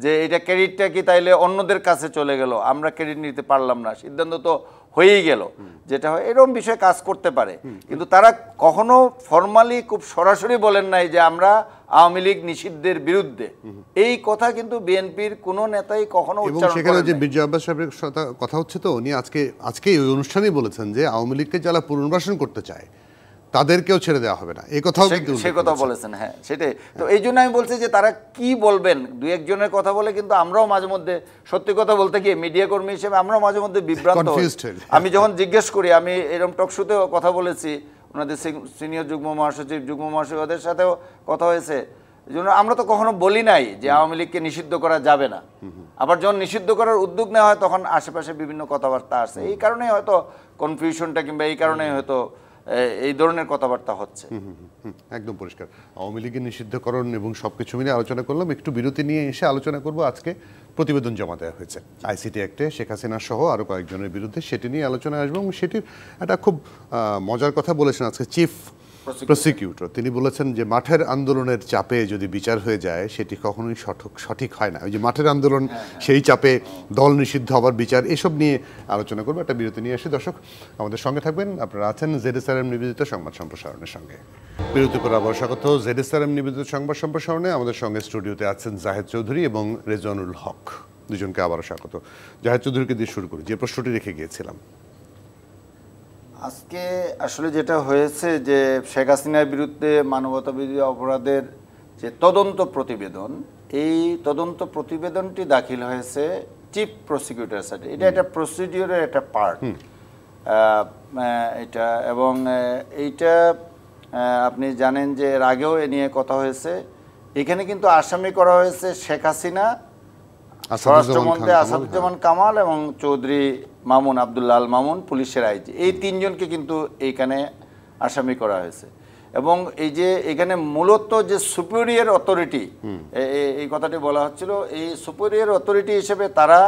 যে এটা ক্রেডিটটা কি তাইলে অন্যদের কাছে চলে গেল, আমরা ক্রেডিট নিতে পারলাম না, সিদ্ধান্ত তো হয়েই গেল, যেটা হয় এরকম বিষয় কাজ করতে পারে। কিন্তু তারা কখনো ফর্মালি খুব সরাসরি বলেন নাই যে আমরা আওয়ামী লীগ নিষিদ্ধের বিরুদ্ধে। এই কথা কিন্তু বিএনপির কোনো নেতাই কখনো উচ্চারণ করেন সেখানে যে মির্জা আব্বাস সাহেবের কথা হচ্ছে, তো উনি আজকে ওই অনুষ্ঠানেই বলেছেন যে আওয়ামী লীগকে যারা পুনর্বাসন করতে চায় তাদেরকেও ছেড়ে দেওয়া হবে না, এই কথাও কিন্তু সে কথা বলেছেন। হ্যাঁ, সেটাই তো। এই জন্য আমি বলছি যে তারা কি বলবেন, দুই একজনের কথা বলে কিন্তু আমরাও মাঝে মধ্যে সত্যি কথা বলতে গিয়ে মিডিয়া কর্মী হিসেবে আমরাও মাঝে মধ্যে বিভ্রান্ত হই। আমি যখন জিজ্ঞেস করি, আমি এরকম টকশোতেও কথা বলেছি, ওনাদের সিনিয়র যুগ্ম মহাসচিব ওদের সাথেও কথা হয়েছে, এই জন্য আমরা তো কখনো বলি নাই যে আওয়ামী লীগকে নিষিদ্ধ করা যাবে না। আবার যখন নিষিদ্ধ করার উদ্যোগ নেওয়া হয় তখন আশেপাশে বিভিন্ন কথাবার্তা আসে, এই কারণেই হয়তো কনফিউশনটা, কিংবা এই কারণেই হয়তো এই ধরনের কথাবার্তা হচ্ছে। একদম পরিষ্কার। আওয়ামী লীগের নিষিদ্ধকরণ এবং সবকিছু মিলে আলোচনা করলাম, একটু বিরতি নিয়ে এসে আলোচনা করব আজকে প্রতিবেদন জমা দেওয়া হয়েছে আইসিটি অ্যাক্টে শেখ হাসিনা সহ আরও কয়েকজনের বিরুদ্ধে, সেটি নিয়ে আলোচনা আসবো। এবং সেটির একটা খুব মজার কথা বলেছেন আজকে চিফ প্রসিকিউটর। তিনি বলেছেন যে মাঠের আন্দোলনের চাপে যদি বিচার হয়ে যায় সেটি কখনোই সঠিক হয় না। ওই যে মাঠের আন্দোলন, সেই চাপে দল নিষিদ্ধ হবার বিচার, এসব নিয়ে আলোচনা করবো। একটা বিরতি নিয়ে আসি। দর্শক আমাদের সঙ্গে থাকবেন, আপনারা আছেন ZSRM নিবেদিত সংবাদ সম্প্রসারণের সঙ্গে। বিরতি পর আবার স্বাগত ZSRM নিবেদিত সংবাদ সম্প্রসারণে। আমাদের সঙ্গে স্টুডিওতে আছেন জাহেদ চৌধুরী এবং রেজওয়ানুল হক, দুজনকে আবারও স্বাগত। জাহেদ চৌধুরীকে দিয়ে শুরু করি, যে প্রশ্নটি রেখে গিয়েছিলাম। আজকে আসলে যেটা হয়েছে যে শেখ হাসিনার বিরুদ্ধে মানবতাবিরোধী অপরাধের যে তদন্ত প্রতিবেদন, এই তদন্ত প্রতিবেদনটি দাখিল হয়েছে চিফ প্রসিকিউটর সাথে। এটা একটা প্রসিডিওরের একটা পার্ট এটা, এবং এইটা আপনি জানেন যে এর আগেও এ নিয়ে কথা হয়েছে। এখানে কিন্তু আসামি করা হয়েছে শেখ হাসিনা স্বরাষ্ট্রমন্ত্রী আসাদুজ্জামান কামাল এবং চৌধুরী মামুন আব্দুল্লাহ আল মামুন পুলিশের আইজি, এই তিনজনকে কিন্তু এইখানে আসামি করা হয়েছে। এবং এই যে এখানে মূলত যে সুপিরিয়র অথরিটি, এই কথাটি বলা হচ্ছিল, এই সুপিরিয়র অথরিটি হিসেবে তারা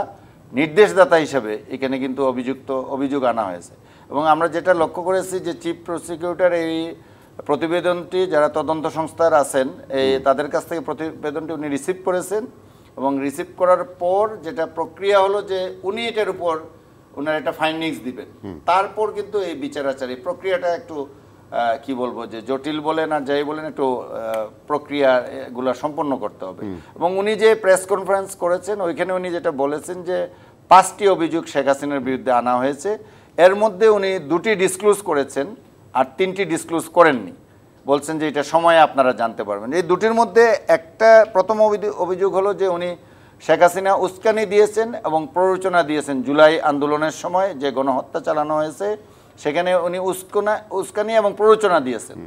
নির্দেশদাতা হিসেবে এখানে কিন্তু অভিযোগ আনা হয়েছে। এবং আমরা যেটা লক্ষ্য করেছি যে চিফ প্রসিকিউটর এই প্রতিবেদনটি যারা তদন্ত সংস্থার আছেন তাদের কাছ থেকে প্রতিবেদনটি উনি রিসিভ করেছেন, এবং রিসিভ করার পর যেটা প্রক্রিয়া হলো যে উনি এটার উপর ওনার একটা ফাইন্ডিংস দিবেন, তারপর কিন্তু এই বিচারাচার এই প্রক্রিয়াটা একটু কি বলবো যে জটিল বলেন আর যাই বলেন, একটু প্রক্রিয়া এগুলো সম্পন্ন করতে হবে। এবং উনি যে প্রেস কনফারেন্স করেছেন ওইখানে উনি যেটা বলেছেন যে 5টি অভিযোগ শেখ হাসিনার বিরুদ্ধে আনা হয়েছে, এর মধ্যে উনি 2টি ডিসক্লোজ করেছেন আর 3টি ডিসক্লোজ করেননি। বলছেন যে এটা সময়ে আপনারা জানতে পারবেন। এই 2টির মধ্যে একটা প্রথম অভিযোগ হলো যে উনি শেখ হাসিনা উস্কানি দিয়েছেন এবং প্ররোচনা দিয়েছেন জুলাই আন্দোলনের সময় যে গণহত্যা চালানো হয়েছে সেখানে উনি উস্কানি এবং প্ররোচনা দিয়েছেন,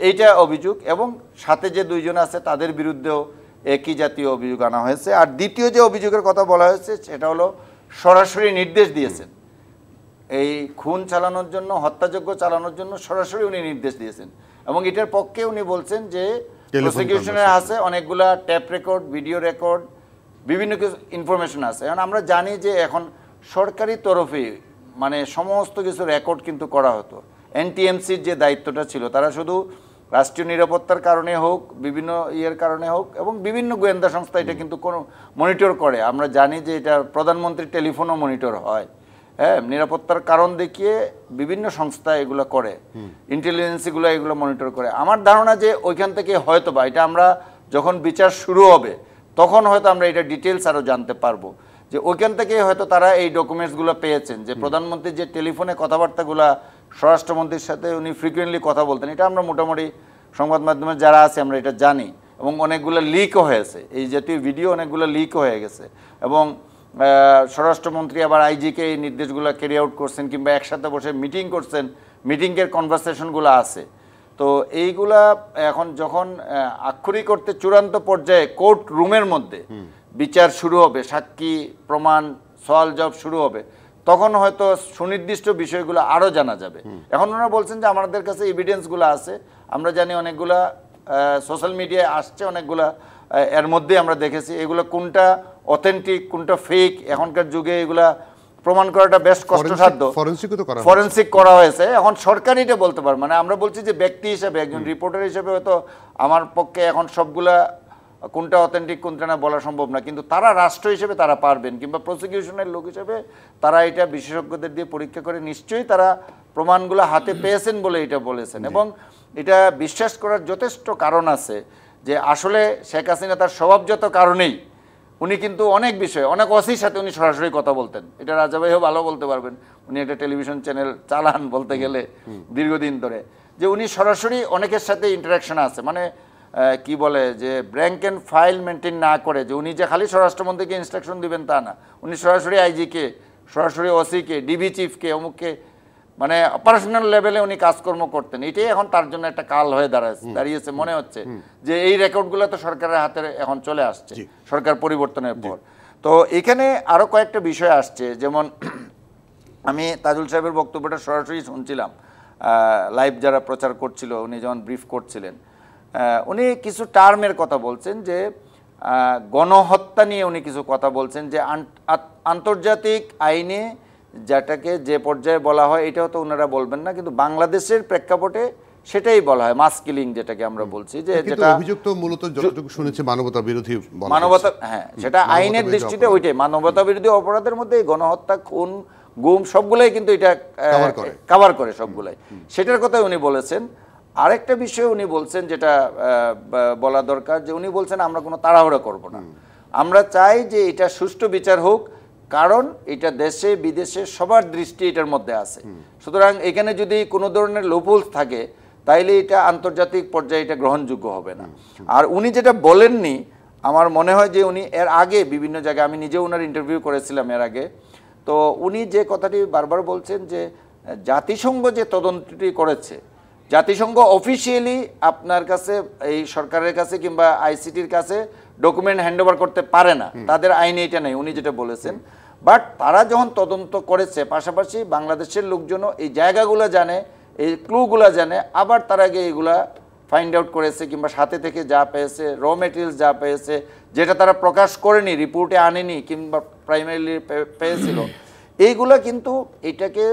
এইটা অভিযোগ। এবং সাথে যে 2 জন আছে তাদের বিরুদ্ধেও একই জাতীয় অভিযোগ আনা হয়েছে। আর দ্বিতীয় যে অভিযোগের কথা বলা হয়েছে সেটা হলো সরাসরি নির্দেশ দিয়েছেন এই খুন চালানোর জন্য, হত্যাযজ্ঞ চালানোর জন্য সরাসরি উনি নির্দেশ দিয়েছেন। এবং এটার পক্ষে উনি বলছেন যে প্রসিকিউশনের আছে অনেকগুলা ট্যাপ রেকর্ড, ভিডিও রেকর্ড, বিভিন্ন কিছু ইনফরমেশন আছে। এখন আমরা জানি যে এখন সরকারি তরফে মানে সমস্ত কিছু রেকর্ড কিন্তু করা হতো। এনটিএমসির যে দায়িত্বটা ছিল তারা শুধু রাষ্ট্রীয় নিরাপত্তার কারণে হোক, বিভিন্ন ইয়ের কারণে হোক, এবং বিভিন্ন গোয়েন্দা সংস্থা এটা কিন্তু কোনো মনিটর করে। আমরা জানি যে এটা প্রধানমন্ত্রীর টেলিফোনও মনিটর হয়, হ্যাঁ, নিরাপত্তার কারণ দেখিয়ে বিভিন্ন সংস্থা এগুলো করে, ইন্টেলিজেন্সিগুলো এগুলো মনিটর করে। আমার ধারণা যে ওইখান থেকে হয়তো বা এটা আমরা যখন বিচার শুরু হবে তখন হয়তো আমরা এটা ডিটেলস আরও জানতে পারবো যে ওইখান থেকে হয়তো তারা এই ডকুমেন্টসগুলো পেয়েছেন যে প্রধানমন্ত্রীর যে টেলিফোনে কথাবার্তাগুলো স্বরাষ্ট্রমন্ত্রীর সাথে উনি ফ্রিকুয়েন্টলি কথা বলতেন, এটা আমরা মোটামুটি সংবাদ মাধ্যমে যারা আছে আমরা এটা জানি। এবং অনেকগুলো লিকও হয়েছে, এই জাতীয় ভিডিও অনেকগুলো লিকও হয়ে গেছে। এবং স্বরাষ্ট্রমন্ত্রী আবার আইজিকে এই নির্দেশগুলো ক্যারি আউট করছেন কিংবা একসাথে বসে মিটিং করছেন, মিটিংয়ের কনভারসেশনগুলো আছে। তো এইগুলা এখন যখন আক্ষরিক করতে চূড়ান্ত পর্যায়ে কোর্ট রুমের মধ্যে বিচার শুরু হবে, সাক্ষী প্রমাণ সওয়াল জবাব শুরু হবে, তখন হয়তো সুনির্দিষ্ট বিষয়গুলো আরও জানা যাবে। এখন ওনারা বলছেন যে আমাদের কাছে এভিডেন্সগুলো আছে, আমরা জানি অনেকগুলা সোশ্যাল মিডিয়ায় আসছে, অনেকগুলা এর মধ্যে আমরা দেখেছি এগুলো কোনটা অথেন্টিক কোনটা ফেক, এখনকার যুগে এগুলা প্রমাণ করাটা বেশ কষ্টসাধ্য। ফরেনসিক করা হয়েছে, এখন সরকার এটা বলতে পারে। মানে আমরা বলছি যে ব্যক্তি হিসেবে একজন রিপোর্টার হিসেবে হয়তো আমার পক্ষে এখন সবগুলা কোনটা অথেন্টিক কোনটা না বলা সম্ভব না, কিন্তু তারা রাষ্ট্র হিসেবে তারা পারবেন, কিংবা প্রসিকিউশনের লোক হিসেবে তারা এটা বিশেষজ্ঞদের দিয়ে পরীক্ষা করে নিশ্চয়ই তারা প্রমাণগুলো হাতে পেয়েছেন বলে এটা বলেছেন। এবং এটা বিশ্বাস করার যথেষ্ট কারণ আছে যে আসলে শেখ হাসিনা তার স্বভাবজাত কারণেই উনি কিন্তু অনেক বিষয়ে অনেক ওসির সাথে উনি সরাসরি কথা বলতেন। এটা রাজা ভাইও ভালো বলতে পারবেন, উনি একটা টেলিভিশন চ্যানেল চালান বলতে গেলে দীর্ঘদিন ধরে, যে উনি সরাসরি অনেকের সাথে ইন্টারাকশন আছে। মানে কি বলে যে ব্র্যাঙ্ক অ্যান্ড ফাইল মেনটেন না করে যে উনি যে খালি স্বরাষ্ট্রমন্ত্রীকে ইনস্ট্রাকশন দিবেন তা না, উনি সরাসরি আইজিকে, সরাসরি ওসিকে, ডিবি চিফকে, অমুককে, মানে অপারেশনাল লেভেলে উনি কাজকর্ম করতেন। এটাই এখন তার জন্য একটা কাল হয়ে দাঁড়িয়েছে মনে হচ্ছে যে এই রেকর্ডগুলো তো সরকারের হাতে এখন চলে আসছে সরকার পরিবর্তনের পর। তো এখানে আরও কয়েকটা বিষয় আসছে, যেমন আমি তাজুল সাহেবের বক্তব্যটা সরাসরি শুনছিলাম, লাইভ যারা প্রচার করছিল উনি যখন ব্রিফ করছিলেন, উনি কিছু টার্মের কথা বলছেন, যে গণহত্যা নিয়ে উনি কিছু কথা বলছেন, যে আন্তর্জাতিক আইনে যেটাকে যে পর্যায়ে বলা হয় এটাও তো ওনারা বলবেন না, কিন্তু বাংলাদেশের প্রেক্ষাপটে সেটাই বলা হয় মাস কিলিং, যেটাকে আমরা বলছি যে যেটা অভিযোগ তো মূলত যতটুকু শুনেছি মানবতা বিরোধী, মানবতা, হ্যাঁ, সেটা আইনের দৃষ্টিতে ওইটাই মানবতা বিরোধী অপরাধের মধ্যে গণহত্যা, খুন, গুম সবগুলাই কিন্তু এটা কভার করে সবগুলাই, সেটার কথাই উনি বলেছেন। আরেকটা বিষয় উনি বলছেন যেটা বলা দরকার, যে উনি বলছেন আমরা কোনো তাড়াহুড়া করব না, আমরা চাই যে এটা সুষ্ঠু বিচার হোক, কারণ এটা দেশে বিদেশে সবার দৃষ্টি এটার মধ্যে আছে। সুতরাং এখানে যদি কোনো ধরনের লোপহোল থাকে তাইলে এটা আন্তর্জাতিক পর্যায়ে এটা গ্রহণযোগ্য হবে না। আর উনি যেটা বলেননি, আমার মনে হয় যে উনি এর আগে বিভিন্ন জায়গায়, আমি নিজেও ওনার ইন্টারভিউ করেছিলাম এর আগে, তো উনি যে কথাটি বারবার বলছেন যে জাতিসংঘ যে তদন্তটি করেছে, জাতিসংঘ অফিসিয়ালি আপনার কাছে, এই সরকারের কাছে কিংবা আইসিটির কাছে ডকুমেন্ট হ্যান্ডওভার করতে পারে না, তাদের আইনে এটা নেই, উনি যেটা বলেছেন। বাট তারা যখন তদন্ত করেছে, পাশাপাশি বাংলাদেশের লোকজনও এই জায়গাগুলো জানে, এই ক্লুগুলো জানে, আবার তারা গিয়ে এগুলা ফাইন্ড আউট করেছে, কিংবা সাথে থেকে যা পেয়েছে, র মেটেরিয়ালস যা পেয়েছে, যেটা তারা প্রকাশ করেনি, রিপোর্টে আনেনি, কিংবা প্রাইমারিলি পেয়েছিল, এইগুলা কিন্তু এটাকে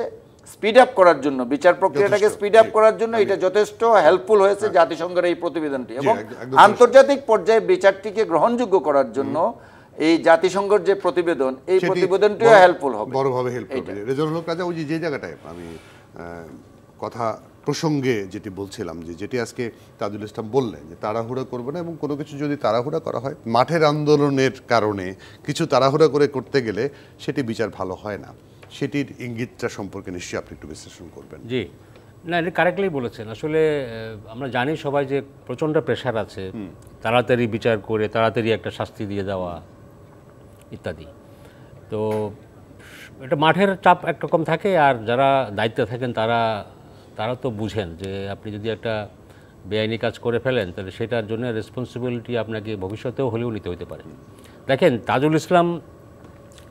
স্পিড আপ করার জন্য, বিচার প্রক্রিয়াটাকে স্পিড আপ করার জন্য এটা যথেষ্ট হেল্পফুল হয়েছে জাতিসংঘের এই প্রতিবেদনটি, এবং আন্তর্জাতিক পর্যায়ে বিচারটিকে গ্রহণযোগ্য করার জন্য এই জাতিসংঘের যে প্রতিবেদন, এই প্রতিবেদনটিও হেল্পফুল হবে, বড়ভাবে হেল্প করবে। রেজাউল হক রাজা, ওই যে জায়গাটায় আমি কথা প্রসঙ্গে যেটি বলছিলাম, যেটি আজকে তাজুল ইসলাম বললেন যে তাড়াহুড়া করবে না, এবং কোনো কিছু যদি তাড়াহুড়া করা হয়, মাঠের আন্দোলনের কারণে কিছু তাড়াহুড়া করতে গেলে সেটি বিচার ভালো হয় না, সেটির ইঙ্গিতটা সম্পর্কে নিশ্চয়ই আপনি একটু বিশ্লেষণ করবেন। জি, না, এটা কারেক্টলি বলেছেন। আসলে আমরা জানি সবাই যে প্রচণ্ড প্রেশার আছে, তাড়াতাড়ি বিচার করে তাড়াতাড়ি একটা শাস্তি দিয়ে দেওয়া ইত্যাদি। তো এটা মাঠের চাপ একরকম থাকে, আর যারা দায়িত্বে থাকেন তারা তো বুঝেন যে আপনি যদি একটা বেআইনি কাজ করে ফেলেন, তাহলে সেটার জন্য রেসপন্সিবিলিটি আপনাকে ভবিষ্যতেও হলেও নিতে হতে পারে। দেখেন, তাজুল ইসলাম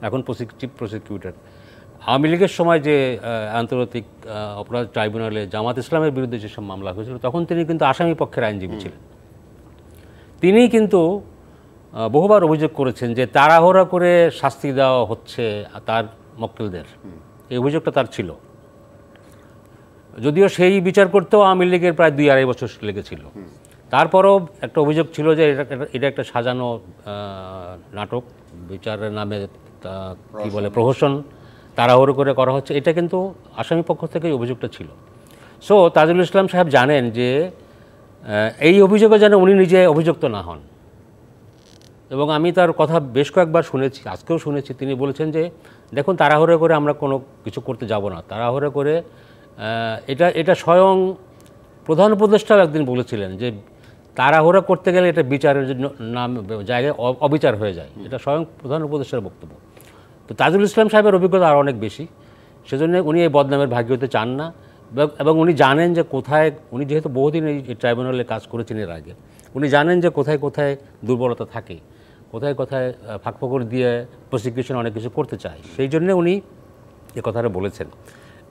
এখন চিফ প্রসিকিউটর। আওয়ামী লীগের সময় যে আন্তর্জাতিক অপরাধ ট্রাইব্যুনালে জামাত ইসলামের বিরুদ্ধে যেসব মামলা হয়েছিল, তখন তিনি কিন্তু আসামি পক্ষের আইনজীবী ছিলেন। তিনি কিন্তু বহুবার অভিযোগ করেছেন যে তাড়াহুড়া করে শাস্তি দেওয়া হচ্ছে তার মক্কেলদের, এই অভিযোগটা তার ছিল। যদিও সেই বিচার করতেও আওয়ামী লীগের প্রায় 2-2.5 বছর লেগেছিল। তারপরও একটা অভিযোগ ছিল যে এটা একটা সাজানো নাটক, বিচারের নামে কি বলে প্রহসন, তাড়াহুড়ো করে করা হচ্ছে, এটা কিন্তু আসামি পক্ষ থেকেই অভিযোগটা ছিল। সো তাজুল ইসলাম সাহেব জানেন যে এই অভিযোগে যেন উনি নিজে অভিযুক্ত না হন, এবং আমি তার কথা বেশ কয়েকবার শুনেছি, আজকেও শুনেছি। তিনি বলেছেন যে দেখুন, তাড়াহুড়ো করে আমরা কোনো কিছু করতে যাব না, তাড়াহুড়ো করে এটা স্বয়ং প্রধান উপদেষ্টাও একদিন বলেছিলেন যে তাড়াহুড়ো করতে গেলে এটা বিচারের জন্য নাম জায়গায় অবিচার হয়ে যায়, এটা স্বয়ং প্রধান উপদেষ্টার বক্তব্য। তো তাজুল ইসলাম সাহেবের অভিজ্ঞতা আরও অনেক বেশি, সেজন্য উনি এই বদনামের ভাগী হতে চান না, এবং উনি জানেন যে কোথায়, উনি যেহেতু বহুদিন এই ট্রাইব্যুনালে কাজ করেছেন এর আগে, উনি জানেন যে কোথায় কোথায় দুর্বলতা থাকে, কোথায় কোথায় ফাঁকফোকর দিয়ে প্রসিকিউশন অনেক কিছু করতে চায়, সেই জন্য উনি এ কথাটা বলেছেন।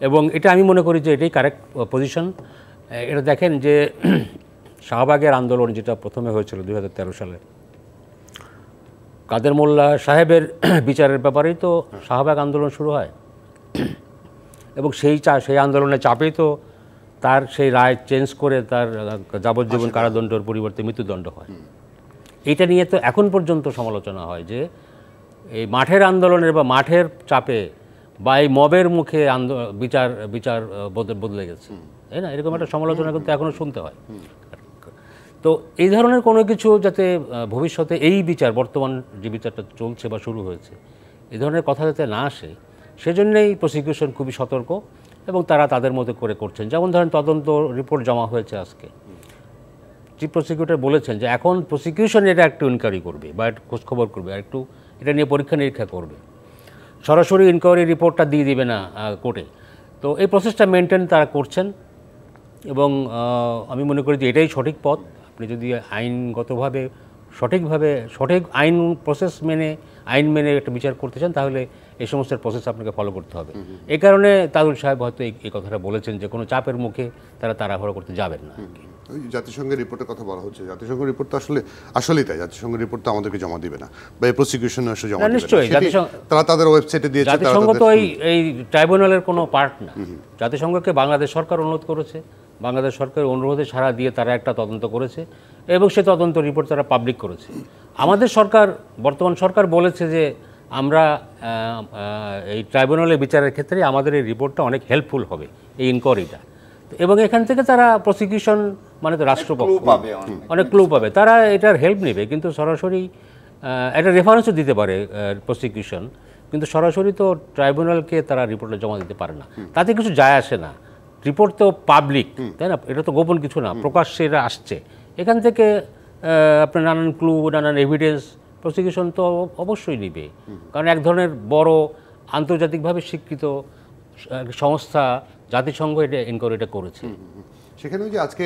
এবং এটা আমি মনে করি যে এটাই কারেক্ট পজিশন। এটা দেখেন যে শাহবাগের আন্দোলন যেটা প্রথমে হয়েছিল 2013 সালে, কাদের মোল্লা সাহেবের বিচারের ব্যাপারেই তো শাহবাগ আন্দোলন শুরু হয়, এবং সেই আন্দোলনের চাপেই তো তার সেই রায় চেঞ্জ করে তার যাবজ্জীবন কারাদণ্ডের পরিবর্তে মৃত্যুদণ্ড হয়। এইটা নিয়ে তো এখন পর্যন্ত সমালোচনা হয় যে এই মাঠের আন্দোলনের বা মাঠের চাপে বা এই মবের মুখে বিচার বদলে গেছে, তাই না? এরকম একটা সমালোচনা কিন্তু এখনও শুনতে হয়। তো এই ধরনের কোনো কিছু যাতে ভবিষ্যতে এই বিচার, বর্তমান যে বিচারটা চলছে বা শুরু হয়েছে, এই ধরনের কথা যাতে না আসে, সেজন্যই প্রসিকিউশন খুবই সতর্ক, এবং তারা তাদের মতো করে করছেন। যেমন ধরেন, তদন্ত রিপোর্ট জমা হয়েছে আজকে, চিফ প্রসিকিউটর বলেছেন যে এখন প্রসিকিউশন এটা একটু ইনকোয়ারি করবে বা একটু খোঁজখবর করবে, আর একটু এটা নিয়ে পরীক্ষা নিরীক্ষা করবে, সরাসরি ইনকোয়ারি রিপোর্টটা দিয়ে দিবে না কোর্টে। তো এই প্রসেসটা মেনটেন তারা করছেন, এবং আমি মনে করি যে এটাই সঠিক পথ। আপনি যদি আইনগতভাবে সঠিক আইন প্রসেস আইন মেনে একটা বিচার করতে চান, তাহলে এই সমস্ত প্রসেস আপনাকে ফলো করতে হবে। এই কারণে তাজুল সাহেব হয়তো এই কথাটা বলেছেন যে কোনো চাপের মুখে তারা তাড়াহুড়ো করতে যাবেন না। ওই জাতিসংঘের রিপোর্টের কথা বলা হচ্ছে, জাতিসংঘের রিপোর্ট তো আসলেই তাই, জাতিসংঘের রিপোর্ট তো আমাদেরকে জমা দিবে না, বা এই প্রসিকিউশন এসে জমা দিবে না। নিশ্চয়ই তারা তাদের ওয়েবসাইটে দিয়েছে। জাতিসংঘ তো এই ট্রাইব্যুনালের কোনো পার্ট না। জাতিসংঘকে বাংলাদেশ সরকার অনুরোধ করেছে, বাংলাদেশ সরকারের অনুরোধে সাড়া দিয়ে তারা একটা তদন্ত করেছে, এবং সে তদন্ত রিপোর্ট তারা পাবলিক করেছে। আমাদের সরকার, বর্তমান সরকার বলেছে যে আমরা এই ট্রাইব্যুনালের বিচারের ক্ষেত্রে আমাদের এই রিপোর্টটা অনেক হেল্পফুল হবে, এই ইনকোয়ারিটা, এবং এখান থেকে তারা প্রসিকিউশন মানে তো রাষ্ট্রপক্ষ অনেক ক্লু পাবে, তারা এটার হেল্প নেবে। কিন্তু সরাসরি একটা রেফারেন্সও দিতে পারে প্রসিকিউশন, কিন্তু সরাসরি তো ট্রাইব্যুনালকে তারা রিপোর্টটা জমা দিতে পারে না, তাতে কিছু যায় আসে না। রিপোর্ট তো পাবলিক, তাই না? এটা তো গোপন কিছু না, প্রকাশ্যে এটা আসছে। এখান থেকে আপনার নানান ক্লু, নানান এভিডেন্স প্রসিকিউশন তো অবশ্যই নেবে, কারণ এক ধরনের বড় আন্তর্জাতিকভাবে স্বীকৃত সংস্থা জাতিসংঘ এটা ইনকোয়ারিটা করেছে। সেখানে ওই যে আজকে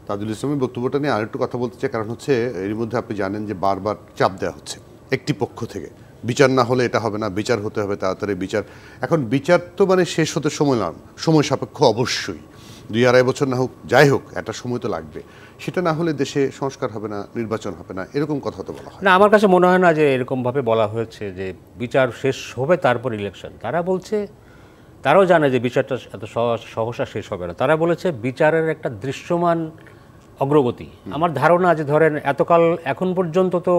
তাজুল ইসলামের বক্তব্যটা নিয়ে আরেকটু কথা বলতে চাই, কারণ হচ্ছে এর মধ্যে আপনি জানেন যে বারবার চাপ দেওয়া হচ্ছে একটি পক্ষ থেকে, বিচার না হলে এটা হবে না, বিচার হতে হবে তাড়াতাড়ি বিচার। এখন বিচার তো মানে শেষ হতে সময় সাপেক্ষ অবশ্যই, 2-2.5 বছর না হোক, যাই হোক একটা সময় তো লাগবে। সেটা না হলে দেশে সংস্কার হবে না, নির্বাচন হবে না, এরকম কথা তো বলা হয় না। আমার কাছে মনে হয় না যে এরকমভাবে বলা হয়েছে যে বিচার শেষ হবে তারপর ইলেকশন। তারা বলছে, তারাও জানে যে বিচারটা এত সহসা শেষ হবে না। তারা বলেছে বিচারের একটা দৃশ্যমান অগ্রগতি। আমার ধারণা যে ধরেন এতকাল এখন পর্যন্ত তো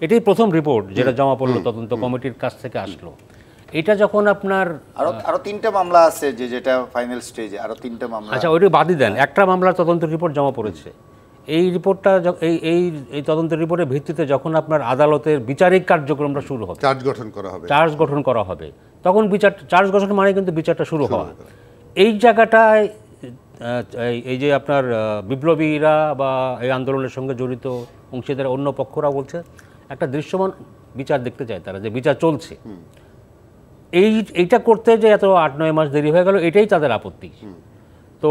এটাই প্রথম রিপোর্ট যেটা জমা পড়লো তদন্ত কমিটির কাছ থেকে আসলো। এটা যখন আপনার আরো 3টা মামলা আছে যেটা ফাইনাল স্টেজে, আরো 3টা মামলা। আচ্ছা, ওইটা বাদই দেন, একটা মামলার তদন্ত রিপোর্ট জমা পড়েছে। এই রিপোর্টটা এই তদন্ত রিপোর্টের ভিত্তিতে যখন আপনার আদালতের বিচারিক কার্যক্রমটা শুরু হবে, চার্জ গঠন করা হবে, তখন চার্জ গঠন মানে কিন্তু বিচারটা শুরু হওয়া। এই জায়গাটায় এই যে আপনার বিপ্লবীরা বা এই আন্দোলনের সঙ্গে জড়িত অংশীদার অন্য পক্ষরা বলছে একটা দৃশ্যমান বিচার দেখতে চায় তারা, যে বিচার চলছে। এইটা করতে যে এত 8-9 মাস দেরি হয়ে গেল, এটাই তাদের আপত্তি। তো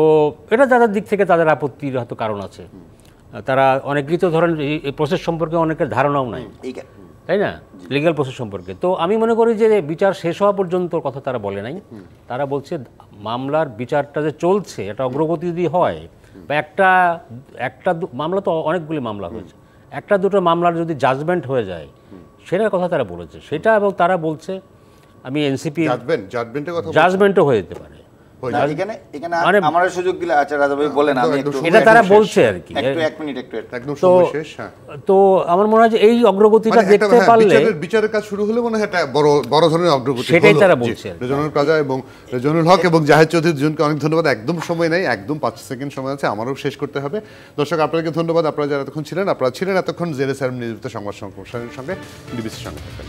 এটা তাদের দিক থেকে তাদের আপত্তির হয়তো কারণ আছে। তারা অনেকেই তো ধরেন এই প্রসেস সম্পর্কে অনেকের ধারণাও নাই, তাই না, লিগ্যাল প্রসেস সম্পর্কে। তো আমি মনে করি যে বিচার শেষ হওয়া পর্যন্ত কথা তারা বলে নাই। তারা বলছে মামলার বিচারটা যে চলছে, এটা অগ্রগতি যদি হয়, বা একটা মামলা তো অনেকগুলি মামলা হয়েছে, 1-2টো মামলার যদি জাজমেন্ট হয়ে যায়, সেটার কথা তারা বলেছে সেটা। এবং তারা বলছে আমি এনসিপি জাজমেন্টও হয়ে যেতে পারে। এখানে আমার সুযোগ দিলে, আচ্ছা রাজা ভাই বলেন, আমি একটু এটা তারা বলছে আর কি। এক মিনিট একদম সময় শেষ। তো আমার মনে হয় যে এই অগ্রগতিটা দেখতে পারলে, বিচারের কাজ শুরু হলে মনে হয় একটা বড় ধরনের অগ্রগতি, সেটাই তারা বলছে। রেজনুল কাজা এবং রেজনুল হক এবং জাহেদ চৌধুরী দুজনকে অনেক ধন্যবাদ। একদম সময় নেই, একদম 5 সেকেন্ড সময় আছে, আমারও শেষ করতে হবে। দর্শক আপনাদেরকে ধন্যবাদ, আপনারা যারা এতক্ষণ ছিলেন, আপনারা ছিলেন এতক্ষণ জেরে স্যার নিবেদিত সংবাদ সম্প্রসারণের সঙ্গে, ডিবিসির সঙ্গে থাকবেন।